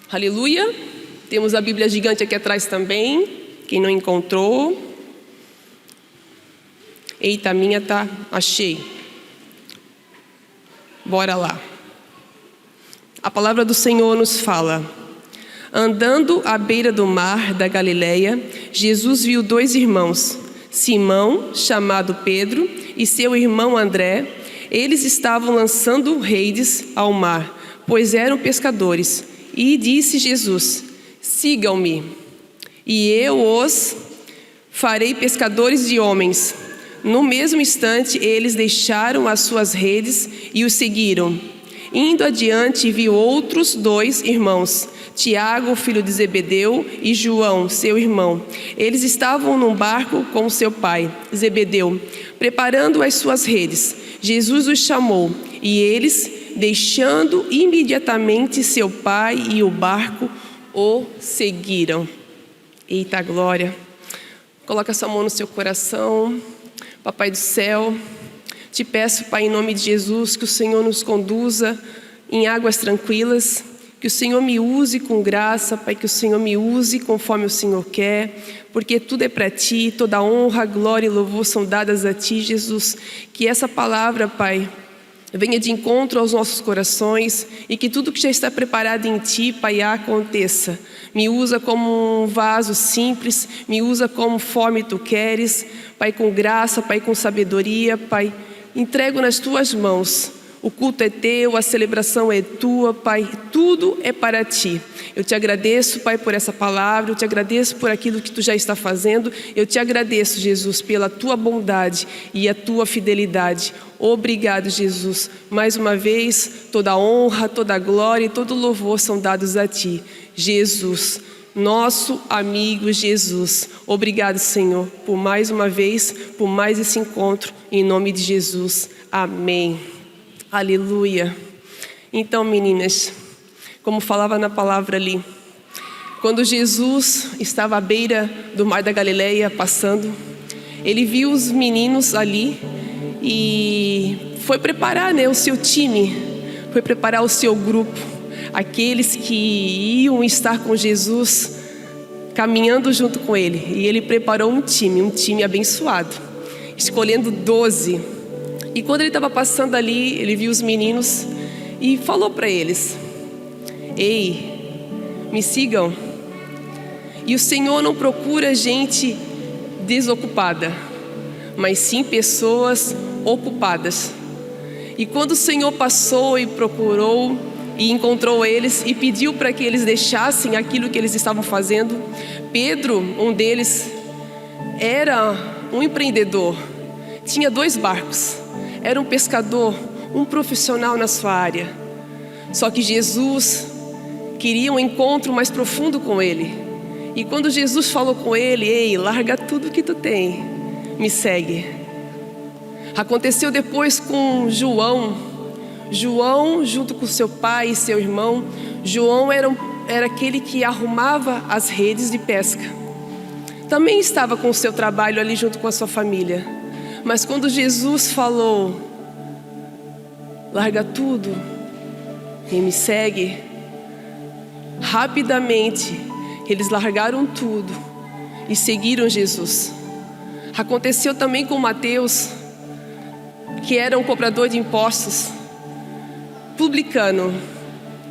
Aleluia. Temos a Bíblia gigante aqui atrás também. Quem não encontrou. Eita, a minha tá, achei. Bora lá. A palavra do Senhor nos fala: andando à beira do mar da Galileia, Jesus viu 2 irmãos, Simão, chamado Pedro, e seu irmão André. Eles estavam lançando redes ao mar, pois eram pescadores. E disse Jesus: sigam-me, e eu os farei pescadores de homens. No mesmo instante, eles deixaram as suas redes e o seguiram. Indo adiante, viu outros 2 irmãos, Tiago, filho de Zebedeu, e João, seu irmão. Eles estavam num barco com seu pai, Zebedeu, preparando as suas redes. Jesus os chamou, e eles, deixando imediatamente seu pai e o barco, o seguiram. Eita glória! Coloca sua mão no seu coração. Papai do céu, te peço, Pai, em nome de Jesus, que o Senhor nos conduza em águas tranquilas, que o Senhor me use com graça, Pai, que o Senhor me use conforme o Senhor quer, porque tudo é para Ti, toda honra, glória e louvor são dadas a Ti, Jesus. Que essa palavra, Pai, venha de encontro aos nossos corações e que tudo que já está preparado em Ti, Pai, aconteça. Me usa como um vaso simples, me usa conforme Tu queres, Pai, com graça, Pai, com sabedoria, Pai. Entrego nas Tuas mãos. O culto é Teu, a celebração é Tua, Pai. Tudo é para Ti. Eu Te agradeço, Pai, por essa palavra. Eu Te agradeço por aquilo que Tu já está fazendo. Eu Te agradeço, Jesus, pela Tua bondade e a Tua fidelidade. Obrigado, Jesus. Mais uma vez, toda a honra, toda a glória e todo o louvor são dados a Ti, Jesus, nosso amigo Jesus. Obrigado, Senhor, por mais uma vez, por mais esse encontro, em nome de Jesus. Amém. Aleluia. Então, meninas, como falava na palavra ali, quando Jesus estava à beira do mar da Galileia passando, ele viu os meninos ali e foi preparar, o seu time, foi preparar o seu grupo, aqueles que iam estar com Jesus, caminhando junto com ele. E ele preparou um time abençoado, escolhendo 12. E quando ele estava passando ali, ele viu os meninos e falou para eles: ei, me sigam. E o Senhor não procura gente desocupada, mas sim pessoas ocupadas. E quando o Senhor passou e procurou e encontrou eles e pediu para que eles deixassem aquilo que eles estavam fazendo, Pedro, um deles, era um empreendedor, tinha 2 barcos, era um pescador, um profissional na sua área. Só que Jesus queria um encontro mais profundo com ele. E quando Jesus falou com ele: ei, larga tudo que tu tem, me segue. Aconteceu depois com João, junto com seu pai e seu irmão. João era aquele que arrumava as redes de pesca. Também estava com o seu trabalho ali junto com a sua família. Mas quando Jesus falou: larga tudo e me segue, rapidamente eles largaram tudo e seguiram Jesus. Aconteceu também com Mateus, que era um cobrador de impostos, publicano.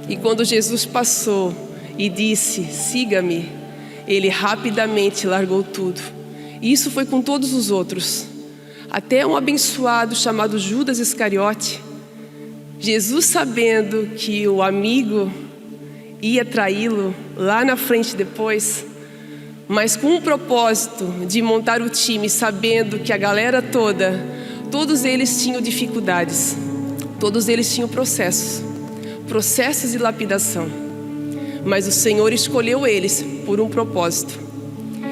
E quando Jesus passou e disse: siga-me, ele rapidamente largou tudo. E isso foi com todos os outros. Até um abençoado chamado Judas Iscariote, Jesus, sabendo que o amigo ia traí-lo lá na frente depois, mas com um propósito de montar o time, sabendo que a galera toda, todos eles tinham dificuldades, todos eles tinham processos de lapidação, mas o Senhor escolheu eles por um propósito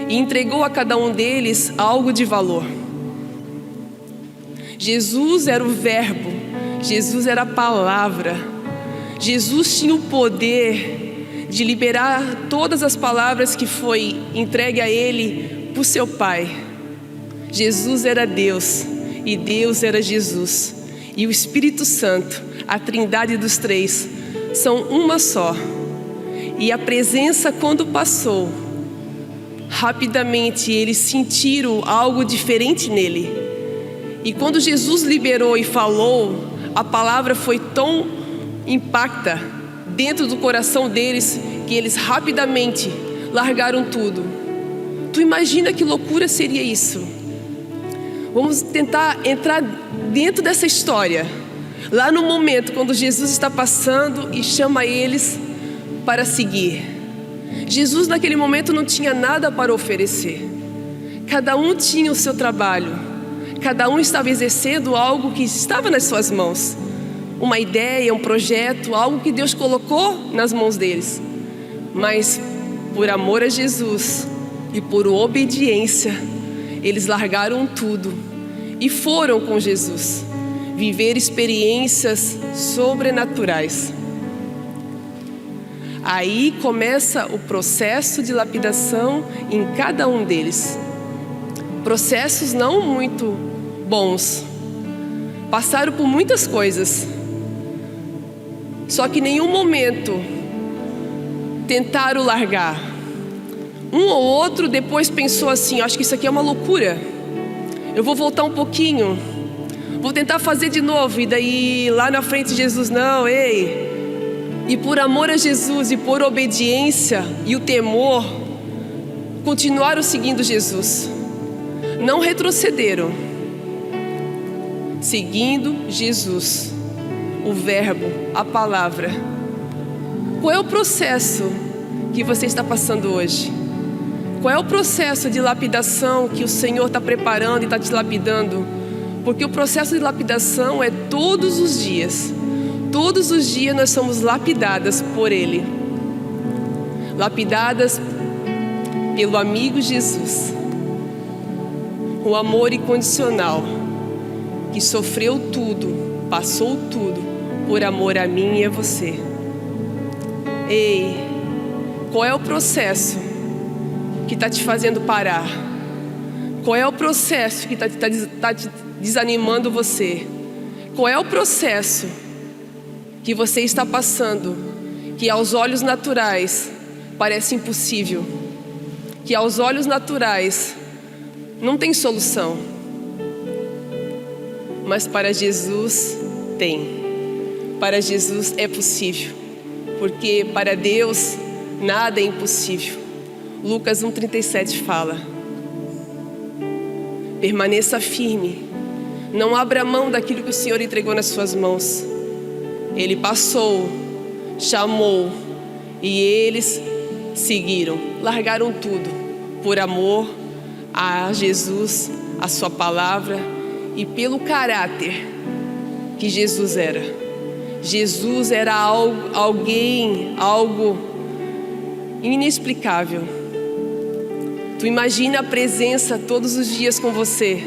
e entregou a cada um deles algo de valor. Jesus era o verbo, Jesus era a palavra, Jesus tinha o poder de liberar todas as palavras que foi entregue a ele por seu Pai. Jesus era Deus e Deus era Jesus, e o Espírito Santo, a trindade dos 3, são uma só. E a presença, quando passou, rapidamente eles sentiram algo diferente nele. E quando Jesus liberou e falou, a palavra foi tão impacta dentro do coração deles que eles rapidamente largaram tudo. Tu imagina que loucura seria isso? Vamos tentar entrar dentro dessa história. Lá no momento quando Jesus está passando e chama eles para seguir. Jesus naquele momento não tinha nada para oferecer. Cada um tinha o seu trabalho. Cada um estava exercendo algo que estava nas suas mãos. Uma ideia, um projeto, algo que Deus colocou nas mãos deles. Mas por amor a Jesus e por obediência, eles largaram tudo e foram com Jesus viver experiências sobrenaturais. Aí começa o processo de lapidação em cada um deles. Processos não muito bons. Passaram por muitas coisas. Só que em nenhum momento tentaram largar. Um ou outro depois pensou assim: acho que isso aqui é uma loucura. Eu vou voltar um pouquinho. Vou tentar fazer de novo. E daí lá na frente Jesus, não, ei. E por amor a Jesus e por obediência e o temor, continuaram seguindo Jesus. Não retrocederam. Seguindo Jesus. O verbo, a palavra. Qual é o processo que você está passando hoje? Qual é o processo de lapidação que o Senhor está preparando e está te lapidando? Porque o processo de lapidação é todos os dias. Todos os dias nós somos lapidadas por Ele. Lapidadas pelo amigo Jesus. O amor incondicional. Que sofreu tudo, passou tudo, por amor a mim e a você. Ei, qual é o processo que está te fazendo parar? Qual é o processo que está te desanimando você? Qual é o processo que você está passando, que aos olhos naturais parece impossível, que aos olhos naturais não tem solução, mas para Jesus tem. Para Jesus é possível, porque para Deus nada é impossível. Lucas 1,37 fala: permaneça firme, não abra mão daquilo que o Senhor entregou nas suas mãos. Ele passou, chamou e eles seguiram, largaram tudo por amor a Jesus, a sua palavra e pelo caráter que Jesus era. Jesus era algo inexplicável. Tu imagina a presença todos os dias com você,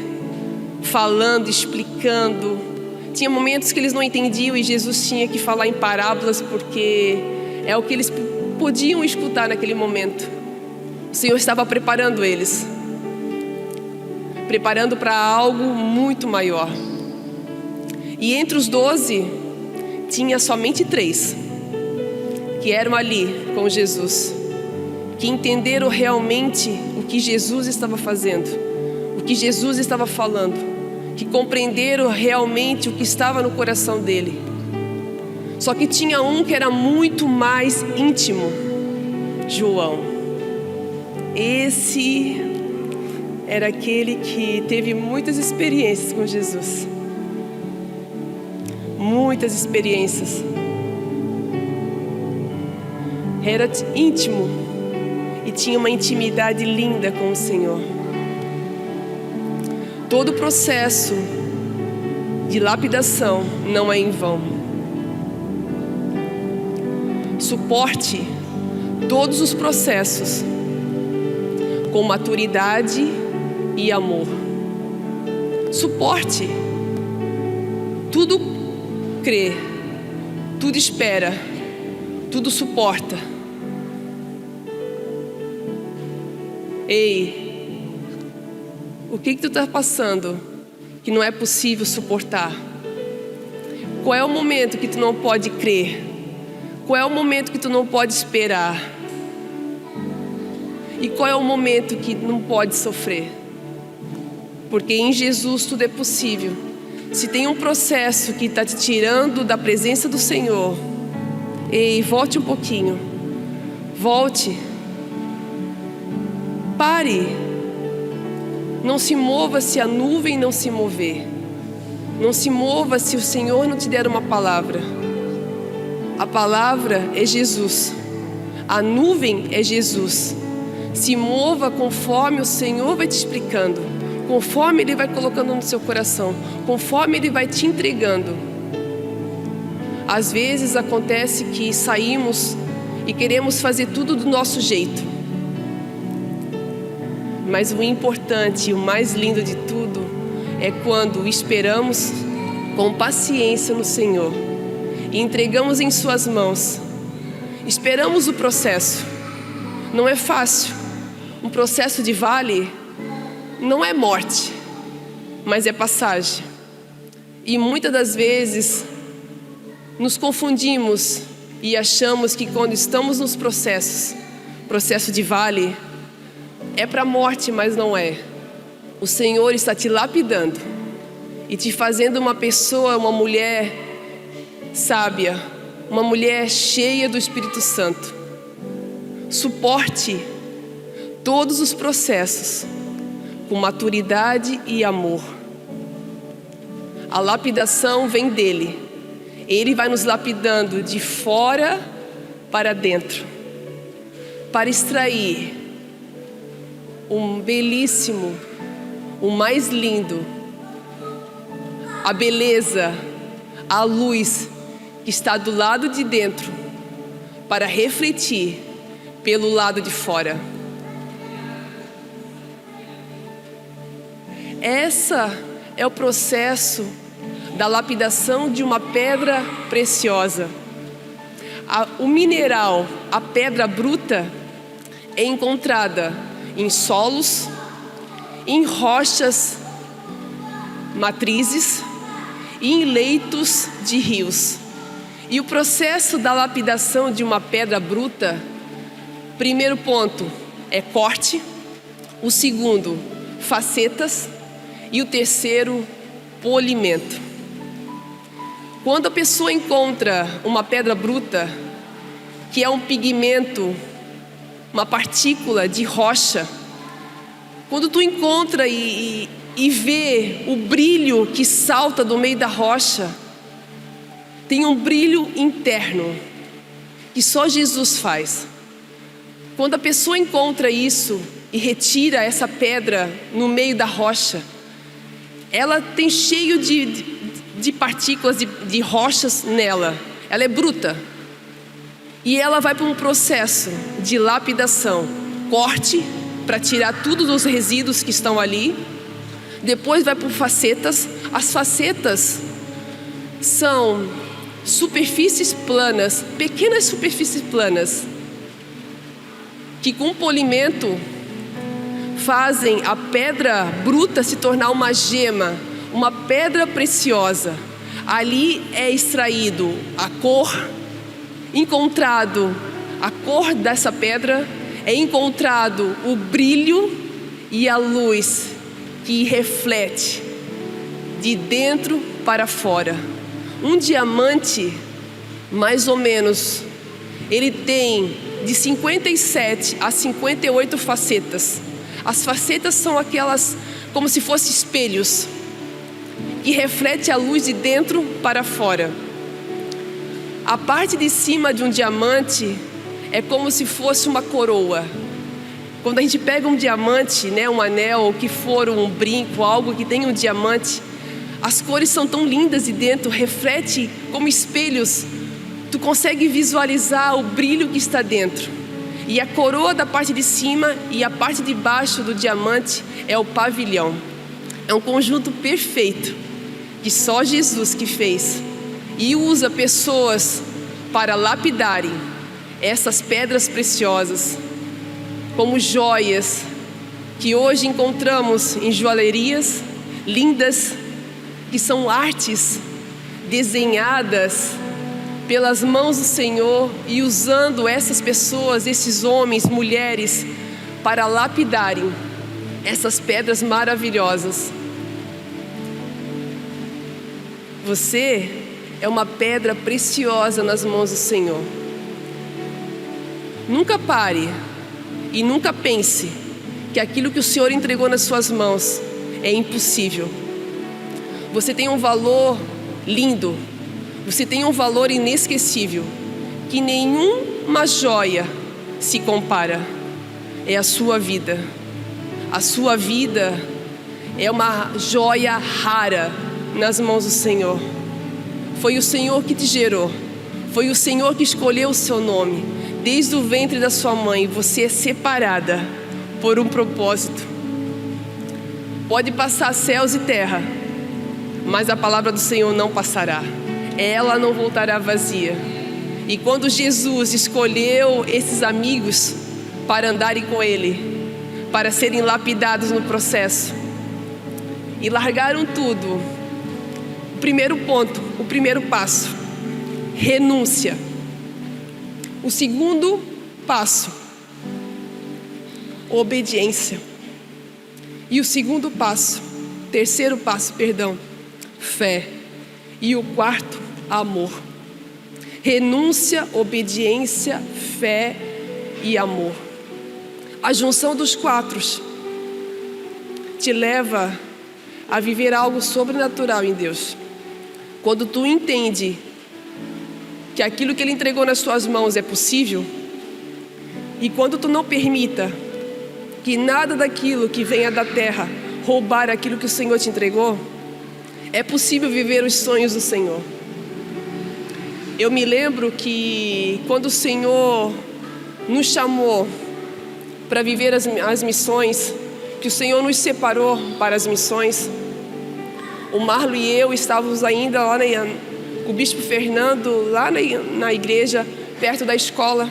falando, explicando. Tinha momentos que eles não entendiam e Jesus tinha que falar em parábolas porque é o que eles podiam escutar naquele momento. O Senhor estava preparando eles, preparando para algo muito maior. E entre os 12 tinha somente 3 que eram ali com Jesus, que entenderam realmente o que Jesus estava fazendo, o que Jesus estava falando, que compreenderam realmente o que estava no coração dele. Só que tinha um que era muito mais íntimo, João. Esse era aquele que teve muitas experiências com Jesus. Muitas experiências. Era íntimo e tinha uma intimidade linda com o Senhor. Todo o processo de lapidação não é em vão. Suporte todos os processos com maturidade e amor. Suporte. Tudo crê, tudo espera, tudo suporta. Ei, o que tu está passando que não é possível suportar? Qual é o momento que tu não pode crer? Qual é o momento que tu não pode esperar? E qual é o momento que não pode sofrer? Porque em Jesus tudo é possível. Se tem um processo que está te tirando da presença do Senhor, ei, volte um pouquinho. Volte. Pare. Não se mova se a nuvem não se mover. Não se mova se o Senhor não te der uma palavra. A palavra é Jesus. A nuvem é Jesus. Se mova conforme o Senhor vai te explicando, conforme Ele vai colocando no seu coração, conforme Ele vai te entregando. Às vezes acontece que saímos e queremos fazer tudo do nosso jeito. Mas o importante, o mais lindo de tudo, é quando esperamos com paciência no Senhor e entregamos em Suas mãos. Esperamos o processo. Não é fácil. Um processo de vale não é morte, mas é passagem. E muitas das vezes nos confundimos e achamos que quando estamos nos processo de vale, é para a morte, mas não é. O Senhor está te lapidando e te fazendo uma pessoa, uma mulher sábia, uma mulher cheia do Espírito Santo. Suporte todos os processos com maturidade e amor. A lapidação vem dele. Ele vai nos lapidando de fora para dentro, para extrair um belíssimo, o mais lindo, a beleza, a luz que está do lado de dentro, para refletir pelo lado de fora. Essa é o processo da lapidação de uma pedra preciosa. O mineral, a pedra bruta, é encontrada em solos, em rochas matrizes e em leitos de rios. E o processo da lapidação de uma pedra bruta, primeiro ponto é corte, o segundo, facetas, e o terceiro, polimento. Quando a pessoa encontra uma pedra bruta, que é um pigmento, uma partícula de rocha, quando tu encontra e vê o brilho que salta do meio da rocha, tem um brilho interno que só Jesus faz. Quando a pessoa encontra isso e retira essa pedra no meio da rocha, ela tem cheio de partículas de rochas nela. Ela é bruta. E ela vai para um processo de lapidação, corte, para tirar tudo dos resíduos que estão ali. Depois vai para facetas. As facetas são superfícies planas, pequenas superfícies planas, que com polimento fazem a pedra bruta se tornar uma gema, uma pedra preciosa. Ali é extraído a cor, encontrado a cor dessa pedra, é encontrado o brilho e a luz que reflete de dentro para fora. Um diamante, mais ou menos, ele tem de 57 a 58 facetas. As facetas são aquelas como se fossem espelhos que refletem a luz de dentro para fora. A parte de cima de um diamante é como se fosse uma coroa. Quando a gente pega um diamante, né, um anel, ou que for um brinco, algo que tem um diamante, as cores são tão lindas de dentro, reflete como espelhos. Tu consegue visualizar o brilho que está dentro. E a coroa da parte de cima e a parte de baixo do diamante é o pavilhão. É um conjunto perfeito que só Jesus que fez. E usa pessoas para lapidarem essas pedras preciosas como joias que hoje encontramos em joalherias lindas, que são artes desenhadas pelas mãos do Senhor e usando essas pessoas, esses homens, mulheres, para lapidarem essas pedras maravilhosas. Você é uma pedra preciosa nas mãos do Senhor. Nunca pare e nunca pense que aquilo que o Senhor entregou nas suas mãos é impossível. Você tem um valor lindo, você tem um valor inesquecível, que nenhuma joia se compara. É a sua vida. A sua vida é uma joia rara nas mãos do Senhor. Foi o Senhor que te gerou, foi o Senhor que escolheu o seu nome. Desde o ventre da sua mãe, você é separada por um propósito. Pode passar céus e terra, mas a palavra do Senhor não passará. Ela não voltará vazia. E quando Jesus escolheu esses amigos para andarem com Ele, para serem lapidados no processo, e largaram tudo, o primeiro ponto, o primeiro passo, renúncia. O segundo passo, obediência. E o segundo passo, terceiro passo, fé. E o quarto, amor. Renúncia, obediência, fé e amor. A junção dos quatro te leva a viver algo sobrenatural em Deus. Quando tu entende que aquilo que Ele entregou nas tuas mãos é possível, e quando tu não permita que nada daquilo que venha da terra roubar aquilo que o Senhor te entregou, é possível viver os sonhos do Senhor. Eu me lembro que quando o Senhor nos chamou para viver as missões, que o Senhor nos separou para as missões, o Marlo e eu estávamos ainda lá com o Bispo Fernando, lá na igreja, perto da escola.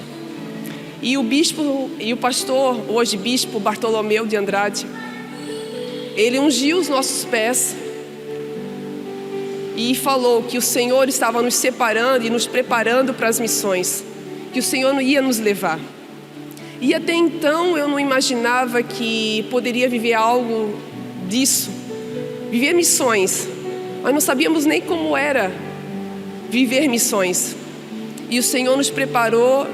E o bispo e o pastor, hoje bispo Bartolomeu de Andrade, ele ungiu os nossos pés e falou que o Senhor estava nos separando e nos preparando para as missões, que o Senhor não ia nos levar. E até então eu não imaginava que poderia viver algo disso, viver missões. Nós não sabíamos nem como era viver missões. E o Senhor nos preparou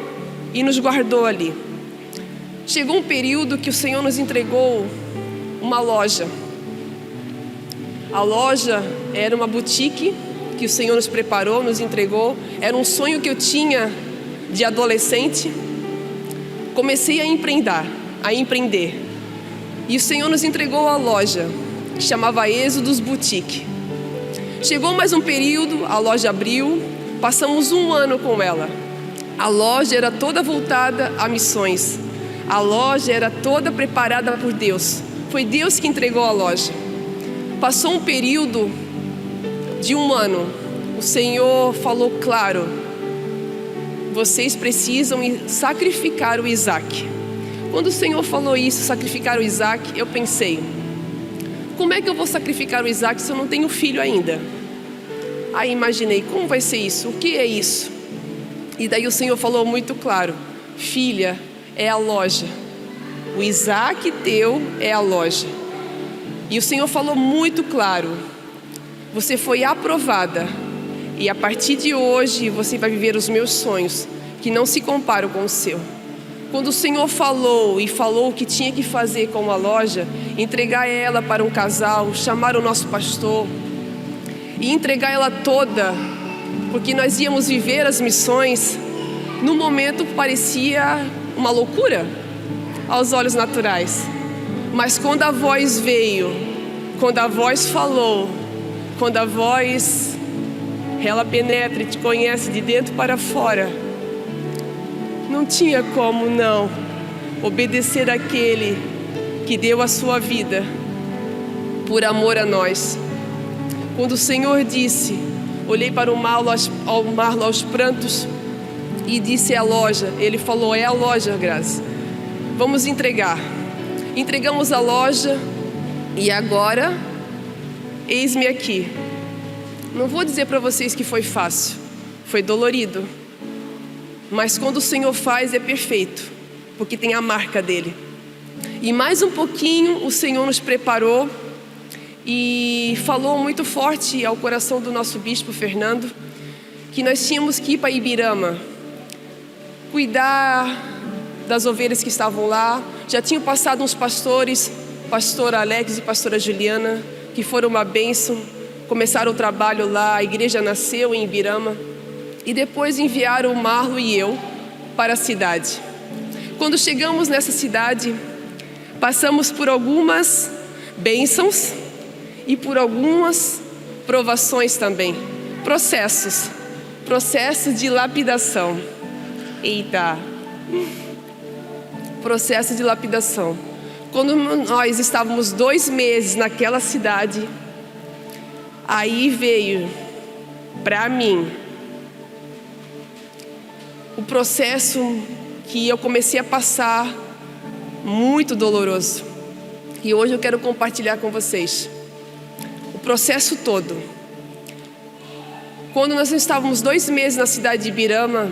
e nos guardou ali. Chegou um período que o Senhor nos entregou uma loja. A loja era uma boutique que o Senhor nos preparou, nos entregou. Era um sonho que eu tinha de adolescente. Comecei a empreender. E o Senhor nos entregou a loja, que chamava Êxodos Boutique. Chegou mais um período, a loja abriu, passamos 1 ano com ela. A loja era toda voltada a missões. A loja era toda preparada por Deus. Foi Deus que entregou a loja. Passou um período de 1 ano. O Senhor falou claro: vocês precisam sacrificar o Isaac. Quando o Senhor falou isso, sacrificar o Isaac, eu pensei: como é que eu vou sacrificar o Isaac se eu não tenho filho ainda? Aí imaginei, como vai ser isso? O que é isso? E daí o Senhor falou muito claro: filha, é a loja. O Isaac teu é a loja. E o Senhor falou muito claro: você foi aprovada. E a partir de hoje você vai viver os meus sonhos, que não se comparam com o seu. Quando o Senhor falou o que tinha que fazer com a loja, entregar ela para um casal, chamar o nosso pastor e entregar ela toda, porque nós íamos viver as missões, no momento parecia uma loucura aos olhos naturais. Mas quando a voz veio, quando a voz falou, quando a voz, ela penetra e te conhece de dentro para fora, não tinha como não obedecer àquele que deu a sua vida por amor a nós. Quando o Senhor disse, olhei para o Marlo aos prantos e disse: é a loja. Ele falou: é a loja, Graça. Vamos entregar. Entregamos a loja e agora, eis-me aqui. Não vou dizer para vocês que foi fácil. foi dolorido. Mas quando o Senhor faz, é perfeito, porque tem a marca dele. E mais um pouquinho o Senhor nos preparou e falou muito forte ao coração do nosso bispo Fernando, que nós tínhamos que ir para Ibirama, cuidar das ovelhas que estavam lá. Já tinham passado uns pastores, pastor Alex e pastora Juliana, que foram uma bênção, começaram o trabalho lá, a igreja nasceu em Ibirama, e depois enviaram o Marlo e eu para a cidade. Quando chegamos nessa cidade, passamos por algumas bênçãos e por algumas provações também, processos de lapidação. Eita! Processo de lapidação. Quando nós estávamos 2 meses naquela cidade, aí veio para mim o processo que eu comecei a passar, muito doloroso. E hoje eu quero compartilhar com vocês o processo todo. Quando nós estávamos 2 meses na cidade de Ibirama,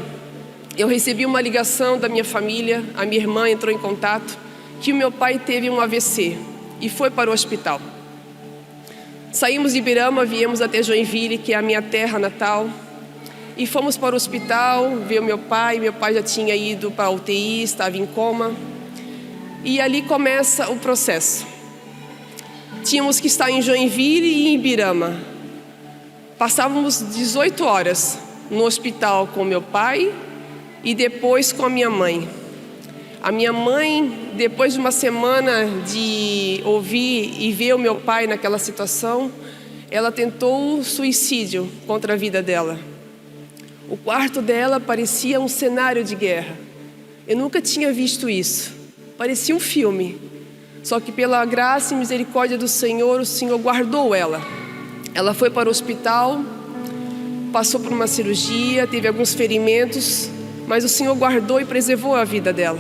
eu recebi uma ligação da minha família, a minha irmã entrou em contato, que o meu pai teve um AVC e foi para o hospital. Saímos de Ibirama, viemos até Joinville, que é a minha terra natal, e fomos para o hospital ver o meu pai já tinha ido para a UTI, estava em coma, e ali começa o processo. Tínhamos que estar em Joinville e em Ibirama. Passávamos 18 horas no hospital com meu pai e depois com a minha mãe. A minha mãe, depois de uma semana de ouvir e ver o meu pai naquela situação, ela tentou suicídio contra a vida dela. O quarto dela parecia um cenário de guerra. Eu nunca tinha visto isso. Parecia um filme. Só que pela graça e misericórdia do Senhor, o Senhor guardou ela. Ela foi para o hospital, passou por uma cirurgia, teve alguns ferimentos, mas o Senhor guardou e preservou a vida dela.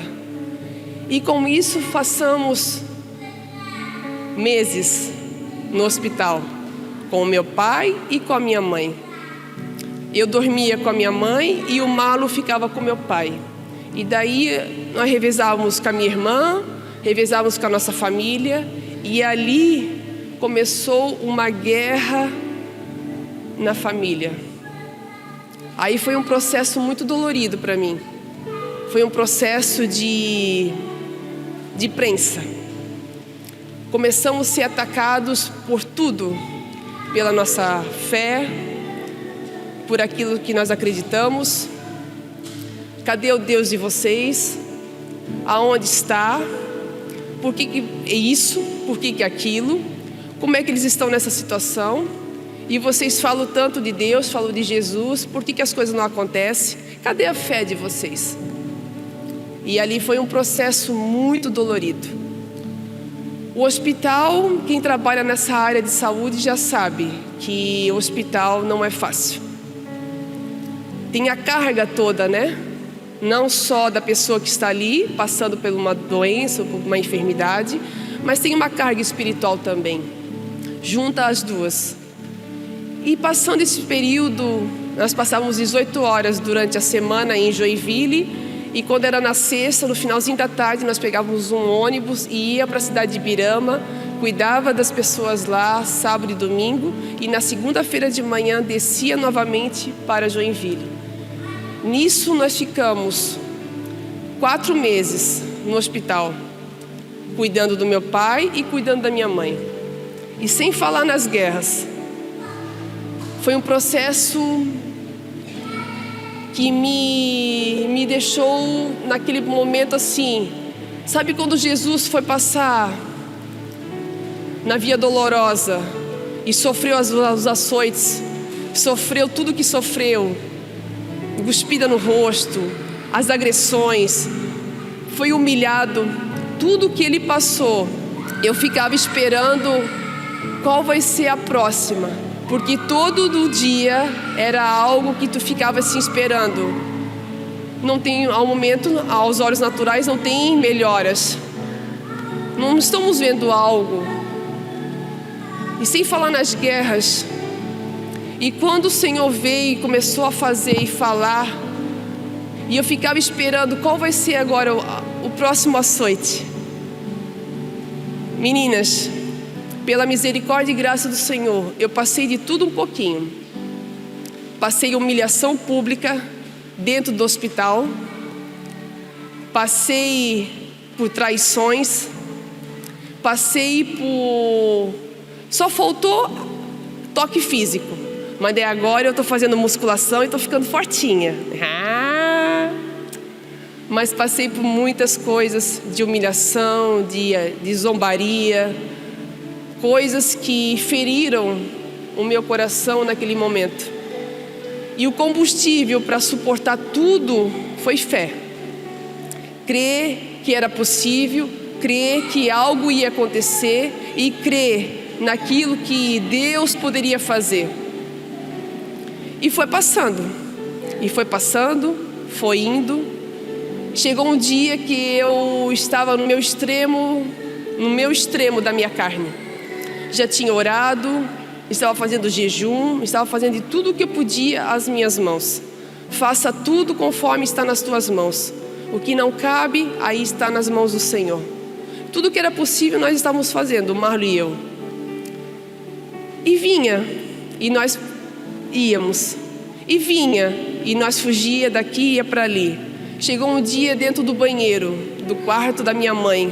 E com isso passamos meses no hospital, com o meu pai e com a minha mãe. Eu dormia com a minha mãe e o Marlo ficava com meu pai. E daí nós revezávamos com a minha irmã, revezávamos com a nossa família, e ali começou uma guerra na família. Aí foi um processo muito dolorido para mim. Foi um processo de prensa. Começamos a ser atacados por tudo, pela nossa fé, por aquilo que nós acreditamos. Cadê o Deus de vocês? Aonde está? Por que é isso? Por que é aquilo? Como é que eles estão nessa situação? E vocês falam tanto de Deus, falam de Jesus, por que as coisas não acontecem? Cadê a fé de vocês? E ali foi um processo muito dolorido. O hospital, quem trabalha nessa área de saúde já sabe que o hospital não é fácil. Tem a carga toda, né? Não só da pessoa que está ali, passando por uma doença ou por uma enfermidade, mas tem uma carga espiritual também. Junta as duas. E passando esse período, nós passávamos 18 horas durante a semana em Joinville. E quando era na sexta, no finalzinho da tarde, nós pegávamos um ônibus e ia para a cidade de Ibirama, cuidava das pessoas lá, sábado e domingo, e na segunda-feira de manhã descia novamente para Joinville. Nisso nós ficamos 4 meses no hospital, cuidando do meu pai e cuidando da minha mãe. E sem falar nas guerras. Foi um processo que me deixou naquele momento assim. Sabe quando Jesus foi passar na Via Dolorosa e sofreu os açoites, sofreu tudo que sofreu, cuspida no rosto, as agressões, foi humilhado, tudo que ele passou, eu ficava esperando qual vai ser a próxima, porque todo dia era algo que tu ficava assim esperando. Não tem, ao momento, aos olhos naturais, não tem melhoras, não estamos vendo algo. E sem falar nas guerras, E quando o Senhor veio e começou a fazer e falar, e eu ficava esperando qual vai ser agora o próximo açoite. Meninas, pela misericórdia e graça do Senhor, eu passei de tudo um pouquinho. Passei humilhação pública dentro do hospital, passei por traições, passei por... Só faltou toque físico, mas daí agora eu estou fazendo musculação e estou ficando fortinha. Mas passei por muitas coisas de humilhação, de zombaria, coisas que feriram o meu coração naquele momento. E o combustível para suportar tudo foi fé. Crer que era possível, crer que algo ia acontecer e crer naquilo que Deus poderia fazer. E foi passando, foi indo. Chegou um dia que eu estava no meu extremo da minha carne. Já tinha orado, estava fazendo jejum, estava fazendo de tudo o que eu podia às minhas mãos. Faça tudo conforme está nas tuas mãos. O que não cabe, aí está nas mãos do Senhor. Tudo que era possível nós estávamos fazendo, o Marlon e eu. E vinha, e nós íamos. E vinha, e nós fugia daqui e ia para ali. Chegou um dia dentro do banheiro, do quarto da minha mãe.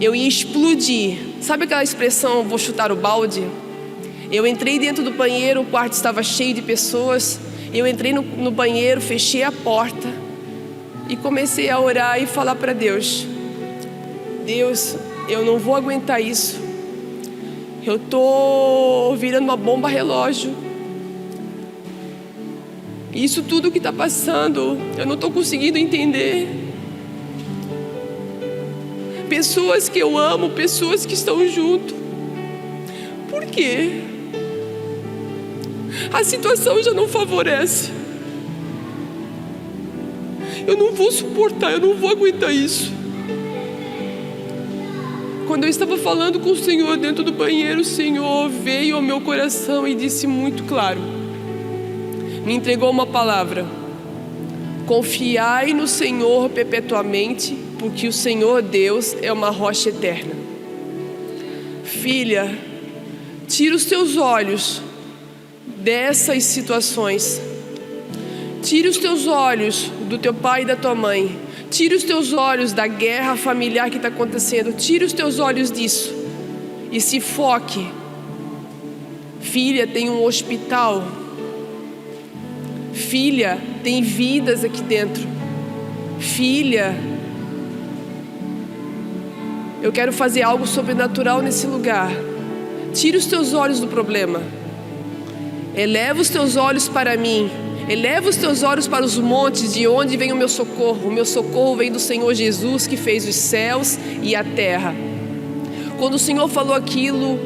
Eu ia explodir. Sabe aquela expressão, vou chutar o balde? Eu entrei dentro do banheiro, o quarto estava cheio de pessoas. Eu entrei no banheiro, fechei a porta e comecei a orar e falar para Deus: Deus, eu não vou aguentar isso. Eu estou virando uma bomba relógio. Isso tudo que está passando, eu não estou conseguindo entender. Pessoas que eu amo, pessoas que estão junto. Por quê? A situação já não favorece. Eu não vou suportar, eu não vou aguentar isso. Quando eu estava falando com o Senhor dentro do banheiro, o Senhor veio ao meu coração e disse muito claro. Me entregou uma palavra: confiai no Senhor perpetuamente, porque o Senhor Deus é uma rocha eterna. Filha, tira os teus olhos dessas situações. Tira os teus olhos do teu pai e da tua mãe. Tira os teus olhos da guerra familiar que está acontecendo. Tira os teus olhos disso e se foque. Filha, tem um hospital. Filha, tem vidas aqui dentro. Filha, eu quero fazer algo sobrenatural nesse lugar. Tira os teus olhos do problema. Eleva os teus olhos para mim. Eleva os teus olhos para os montes, de onde vem o meu socorro. O meu socorro vem do Senhor Jesus, que fez os céus e a terra. Quando o Senhor falou aquilo,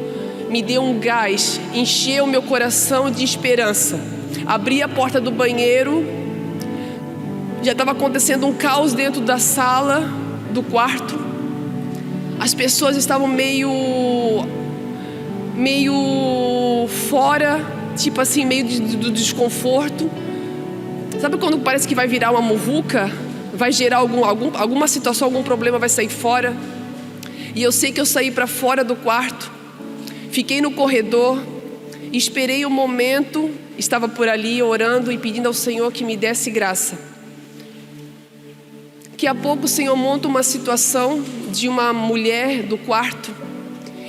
me deu um gás, encheu o meu coração de esperança. Abri a porta do banheiro, já estava acontecendo um caos dentro da sala, do quarto. As pessoas estavam meio fora, tipo assim, meio do desconforto. Sabe quando parece que vai virar uma muvuca? Vai gerar alguma situação, algum problema vai sair fora. E eu sei que eu saí para fora do quarto, fiquei no corredor, esperei o momento, estava por ali orando e pedindo ao Senhor que me desse graça. Daqui a pouco o Senhor monta uma situação de uma mulher do quarto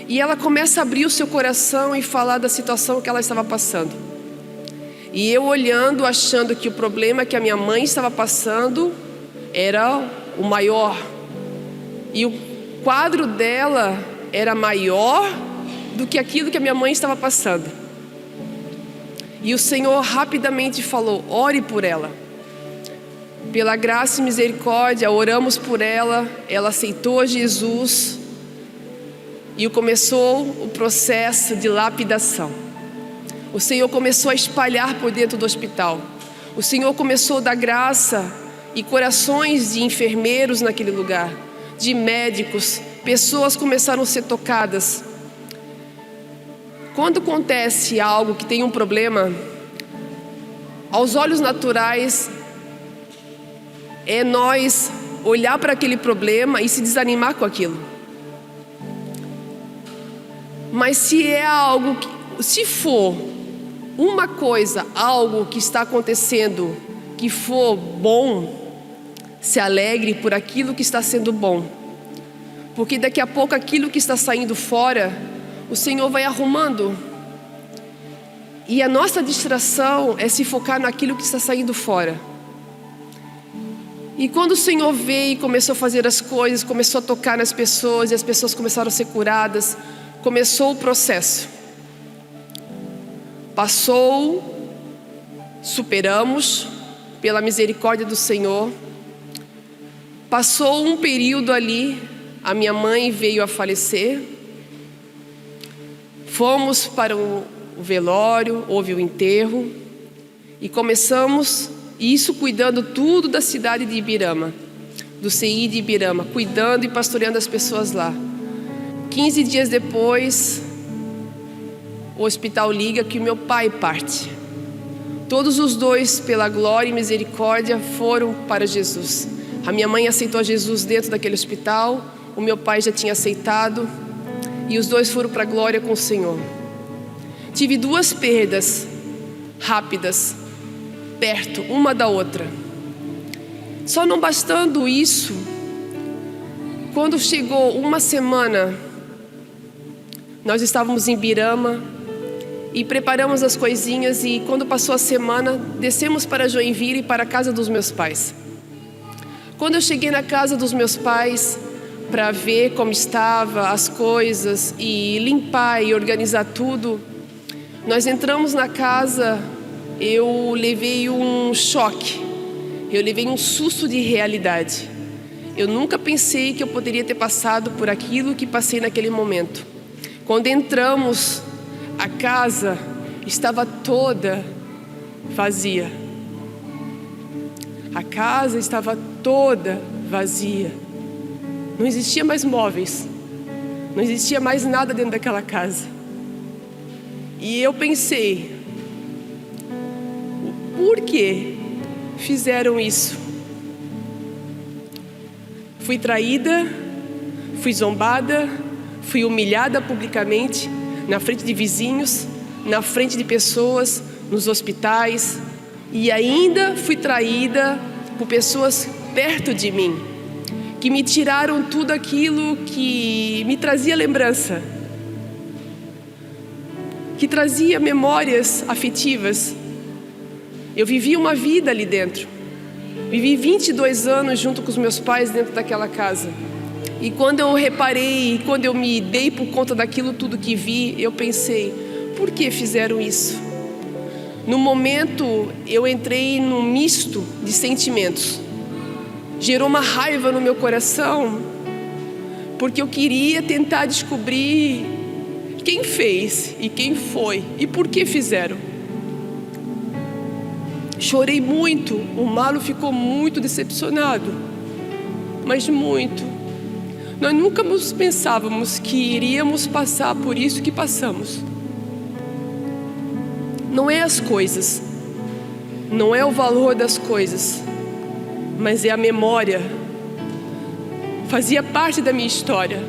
e ela começa a abrir o seu coração e falar da situação que ela estava passando. E eu olhando, achando que o problema que a minha mãe estava passando era o maior. E o quadro dela era maior do que aquilo que a minha mãe estava passando. E o Senhor rapidamente falou: ore por ela. Pela graça e misericórdia, oramos por ela. Ela aceitou Jesus e começou o processo de lapidação. O Senhor começou a espalhar por dentro do hospital. O Senhor começou a dar graça e corações de enfermeiros naquele lugar, de médicos. Pessoas começaram a ser tocadas. Quando acontece algo que tem um problema, aos olhos naturais, é nós olhar para aquele problema e se desanimar com aquilo. Mas se é algo se for uma coisa, algo que está acontecendo, que for bom, se alegre por aquilo que está sendo bom. Porque daqui a pouco aquilo que está saindo fora, o Senhor vai arrumando. E a nossa distração é se focar naquilo que está saindo fora. E quando o Senhor veio e começou a fazer as coisas, começou a tocar nas pessoas, e as pessoas começaram a ser curadas, começou o processo. Passou, superamos, pela misericórdia do Senhor. Passou um período ali, a minha mãe veio a falecer. Fomos para o velório, houve o enterro. E começamos, isso cuidando tudo da cidade de Ibirama, do CI de Ibirama, cuidando e pastoreando as pessoas lá. 15 dias depois, o hospital liga que o meu pai parte. Todos os dois, pela glória e misericórdia, foram para Jesus. A minha mãe aceitou Jesus dentro daquele hospital, o meu pai já tinha aceitado, e os dois foram para a glória com o Senhor. Tive 2 perdas rápidas, perto, uma da outra. Só não bastando isso, quando chegou uma semana, nós estávamos em Ibirama e preparamos as coisinhas, e quando passou a semana, descemos para Joinville e para a casa dos meus pais. Quando eu cheguei na casa dos meus pais para ver como estava as coisas e limpar e organizar tudo, nós entramos na casa, eu levei um choque, eu levei um susto de realidade. Eu nunca pensei que eu poderia ter passado por aquilo que passei naquele momento. Quando entramos, a casa estava toda vazia. A casa estava toda vazia. Não existia mais móveis. Não existia mais nada dentro daquela casa. E eu pensei, por que fizeram isso? Fui traída, fui zombada, fui humilhada publicamente, na frente de vizinhos, na frente de pessoas, nos hospitais, e ainda fui traída por pessoas perto de mim, que me tiraram tudo aquilo que me trazia lembrança, que trazia memórias afetivas. Eu vivi uma vida ali dentro, vivi 22 anos junto com os meus pais dentro daquela casa. E quando eu reparei, quando eu me dei por conta daquilo tudo que vi, eu pensei, por que fizeram isso? No momento, eu entrei num misto de sentimentos. Gerou uma raiva no meu coração, porque eu queria tentar descobrir quem fez e quem foi e por que fizeram. Chorei muito, o Marlon ficou muito decepcionado, mas muito. Nós nunca pensávamos que iríamos passar por isso que passamos. Não é as coisas, não é o valor das coisas, mas é a memória. Fazia parte da minha história.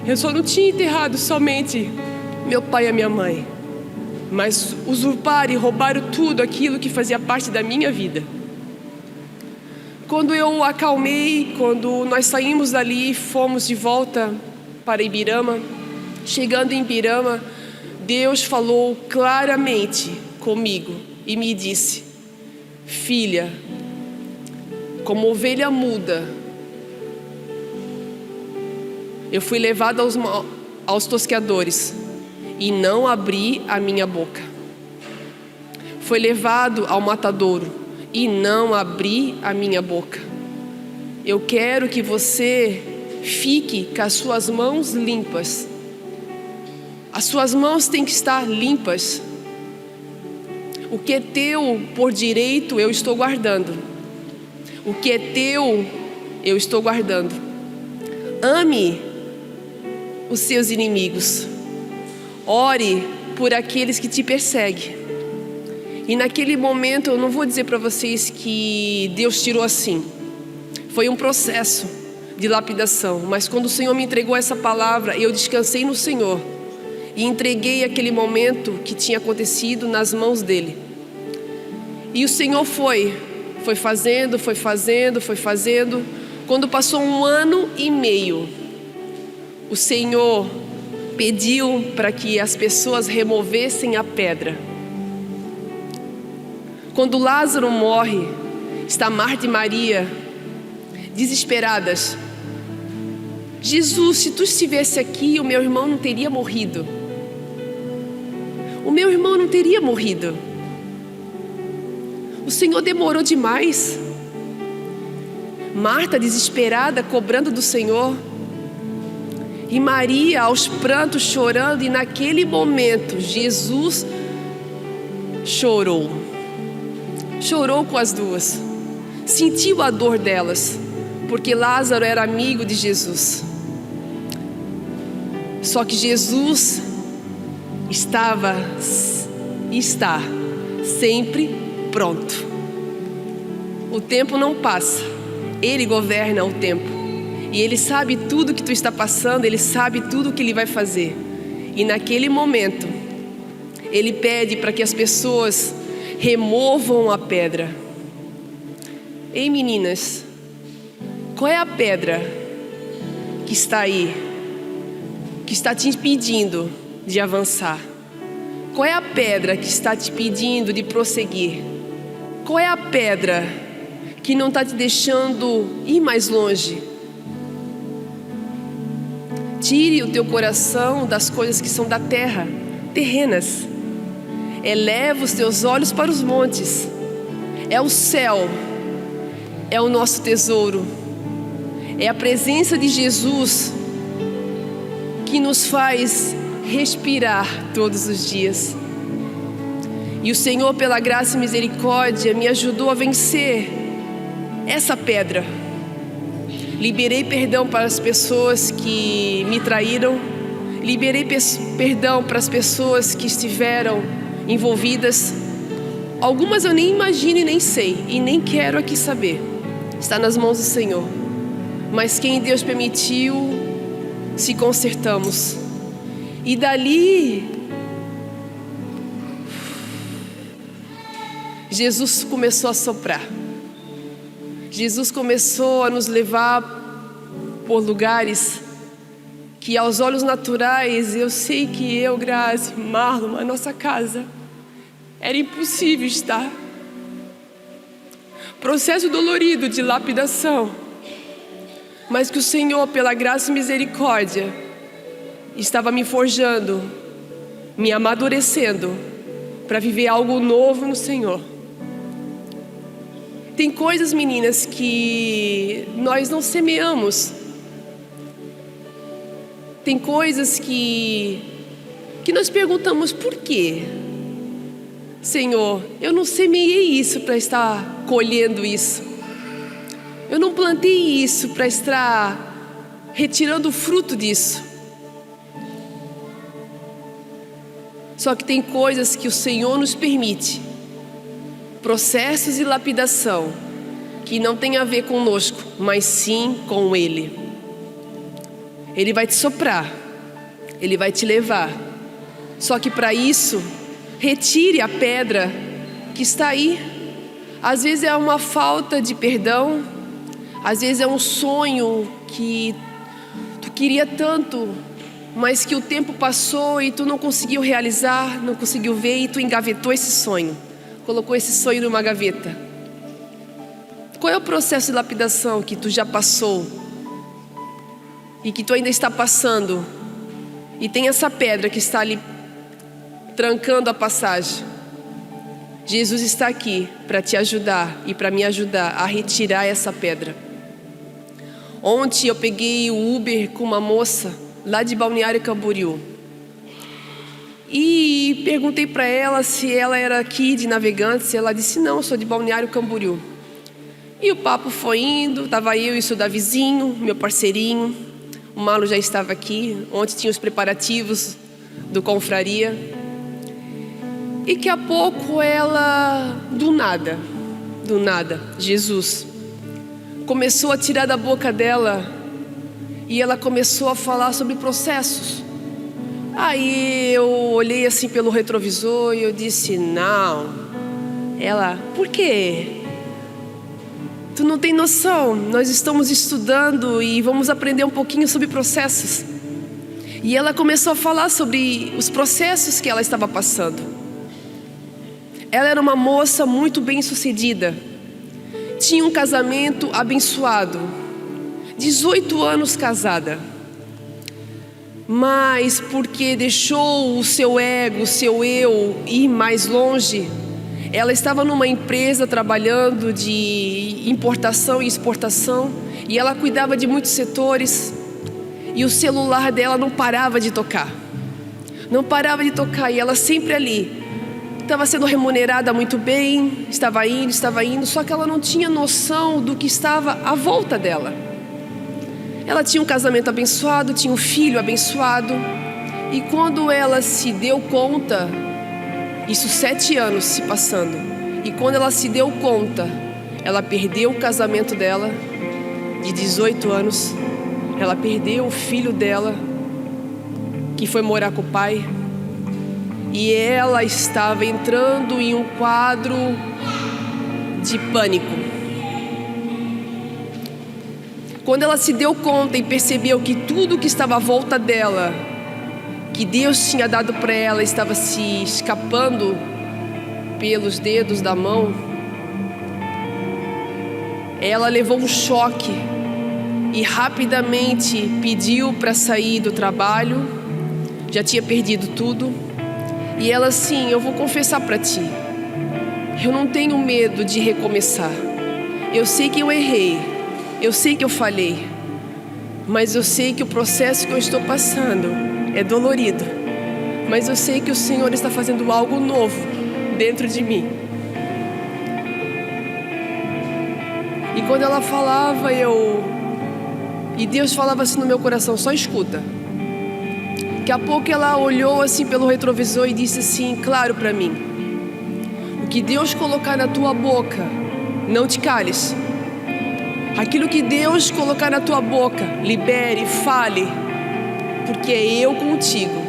Eu só não tinha enterrado somente meu pai e a minha mãe, mas usurparam e roubaram tudo aquilo que fazia parte da minha vida. Quando eu acalmei, quando nós saímos dali, fomos de volta para Ibirama. Chegando em Ibirama, Deus falou claramente comigo e me disse: filha, como ovelha muda, eu fui levada aos tosqueadores e não abri a minha boca. Foi levado ao matadouro e não abri a minha boca. Eu quero que você fique com as suas mãos limpas. As suas mãos têm que estar limpas. O que é teu por direito, eu estou guardando. O que é teu, eu estou guardando. Ame os seus inimigos. Ore por aqueles que te perseguem. E naquele momento, eu não vou dizer para vocês que Deus tirou assim. Foi um processo de lapidação. Mas quando o Senhor me entregou essa palavra, eu descansei no Senhor. E entreguei aquele momento que tinha acontecido nas mãos dEle. E o Senhor foi fazendo. Quando passou 1 ano e meio, o Senhor pediu para que as pessoas removessem a pedra. Quando Lázaro morre, está Marta e Maria desesperadas. Jesus, se tu estivesse aqui, o meu irmão não teria morrido. O meu irmão não teria morrido. O Senhor demorou demais. Marta desesperada, cobrando do Senhor. E Maria aos prantos, chorando. E naquele momento, Jesus chorou. Chorou com as duas. Sentiu a dor delas. Porque Lázaro era amigo de Jesus. Só que Jesus está sempre pronto. O tempo não passa. Ele governa o tempo. E Ele sabe tudo que tu está passando. Ele sabe tudo que Ele vai fazer. E naquele momento, Ele pede para que as pessoas removam a pedra. Ei, meninas, qual é a pedra que está aí, que está te impedindo de avançar? Qual é a pedra que está te impedindo de prosseguir? Qual é a pedra que não está te deixando ir mais longe? Tire o teu coração das coisas que são da terra, terrenas. Eleva os teus olhos para os montes. É o céu, é o nosso tesouro. É a presença de Jesus que nos faz respirar todos os dias. E o Senhor, pela graça e misericórdia, me ajudou a vencer essa pedra. Liberei perdão para as pessoas que me traíram. Liberei perdão para as pessoas que estiveram envolvidas. Algumas eu nem imagino e nem sei, e nem quero aqui saber. Está nas mãos do Senhor. Mas quem Deus permitiu, se consertamos. E dali, Jesus começou a soprar. Jesus começou a nos levar por lugares que aos olhos naturais, eu sei que eu, Grazi, Marlon, a nossa casa, era impossível estar. Processo dolorido de lapidação. Mas que o Senhor, pela graça e misericórdia, estava me forjando, me amadurecendo, para viver algo novo no Senhor. Tem coisas, meninas, que nós não semeamos. Tem coisas que nós perguntamos por quê? Senhor, eu não semeei isso para estar colhendo isso. Eu não plantei isso para estar retirando o fruto disso. Só que tem coisas que o Senhor nos permite, processos de lapidação, que não tem a ver conosco, mas sim com Ele. Ele vai te soprar, Ele vai te levar. Só que para isso, retire a pedra que está aí. Às vezes é uma falta de perdão, às vezes é um sonho que tu queria tanto, mas que o tempo passou e tu não conseguiu realizar, não conseguiu ver, e tu engavetou esse sonho, colocou esse sonho numa gaveta. Qual é o processo de lapidação que tu já passou e que tu ainda está passando, e tem essa pedra que está ali trancando a passagem? Jesus está aqui para te ajudar e para me ajudar a retirar essa pedra. Ontem eu peguei o Uber com uma moça lá de Balneário Camboriú e perguntei para ela se ela era aqui de Navegantes. Ela disse: não, eu sou de Balneário Camboriú. E o papo foi indo, estava eu e o seu Davizinho, meu parceirinho. O Marlon já estava aqui. Ontem tinha os preparativos do confraria. E que a pouco ela, do nada, Jesus começou a tirar da boca dela e ela começou a falar sobre processos. Aí eu olhei assim pelo retrovisor e eu disse, não. Ela, por quê? Tu não tem noção, nós estamos estudando e vamos aprender um pouquinho sobre processos. E ela começou a falar sobre os processos que ela estava passando. Ela era uma moça muito bem sucedida. Tinha um casamento abençoado. 18 anos casada. Mas porque deixou o seu ego, o seu eu ir mais longe, ela estava numa empresa trabalhando de importação e exportação. E ela cuidava de muitos setores. E o celular dela não parava de tocar. Não parava de tocar. E ela sempre ali. Estava sendo remunerada muito bem, estava indo, só que ela não tinha noção do que estava à volta dela. Ela tinha um casamento abençoado, tinha um filho abençoado, e quando ela se deu conta, isso 7 anos se passando, e quando ela se deu conta, ela perdeu o casamento dela, de 18 anos, ela perdeu o filho dela, que foi morar com o pai, e ela estava entrando em um quadro de pânico. Quando ela se deu conta e percebeu que tudo que estava à volta dela, que Deus tinha dado para ela, estava se escapando pelos dedos da mão, ela levou um choque e rapidamente pediu para sair do trabalho. Já tinha perdido tudo. E ela assim, eu vou confessar para ti, eu não tenho medo de recomeçar. Eu sei que eu errei, eu sei que eu falhei, mas eu sei que o processo que eu estou passando é dolorido. Mas eu sei que o Senhor está fazendo algo novo dentro de mim. E quando ela falava, e Deus falava assim no meu coração, só escuta. Daqui a pouco ela olhou assim pelo retrovisor e disse assim, claro para mim, o que Deus colocar na tua boca, não te cales. Aquilo que Deus colocar na tua boca, libere, fale, porque é eu contigo.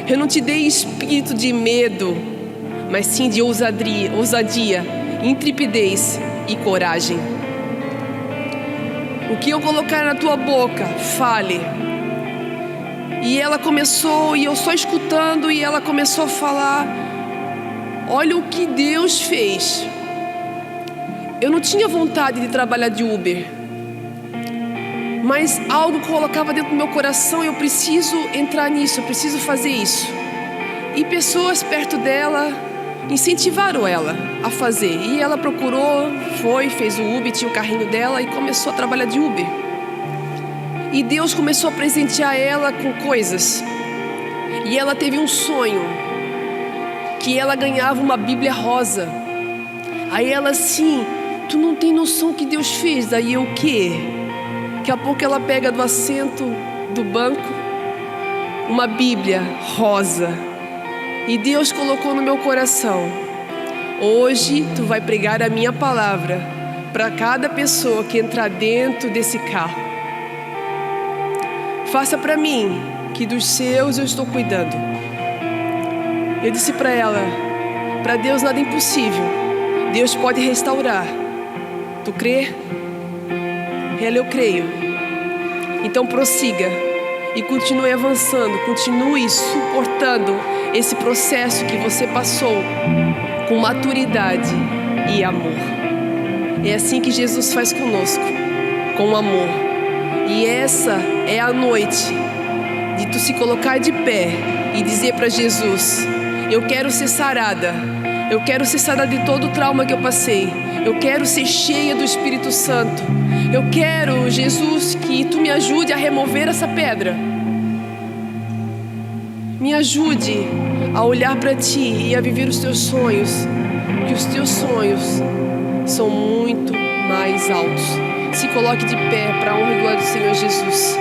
Eu não te dei espírito de medo, mas sim de ousadia, intrepidez e coragem. O que eu colocar na tua boca, fale. E ela começou, e eu só escutando, e ela começou a falar, olha o que Deus fez. Eu não tinha vontade de trabalhar de Uber, mas algo colocava dentro do meu coração, eu preciso entrar nisso, eu preciso fazer isso. E pessoas perto dela incentivaram ela a fazer. E ela procurou, fez o Uber, tinha o carrinho dela e começou a trabalhar de Uber. E Deus começou a presentear ela com coisas. E ela teve um sonho, que ela ganhava uma Bíblia rosa. Aí ela assim, tu não tem noção que Deus fez. Daí eu, o quê? Daqui a pouco ela pega do assento do banco uma Bíblia rosa. E Deus colocou no meu coração, hoje tu vai pregar a minha palavra para cada pessoa que entrar dentro desse carro. Faça para mim, que dos seus eu estou cuidando. Eu disse para ela, para Deus nada é impossível. Deus pode restaurar. Tu crê? Ela, eu creio. Então prossiga e continue avançando, continue suportando esse processo que você passou com maturidade e amor. É assim que Jesus faz conosco, com amor. E essa é a noite de tu se colocar de pé e dizer para Jesus, eu quero ser sarada. Eu quero ser sarada de todo o trauma que eu passei. Eu quero ser cheia do Espírito Santo. Eu quero, Jesus, que tu me ajude a remover essa pedra. Me ajude a olhar para ti e a viver os teus sonhos. Que os teus sonhos são muito mais altos. Se coloque de pé para a honra e glória do Senhor Jesus.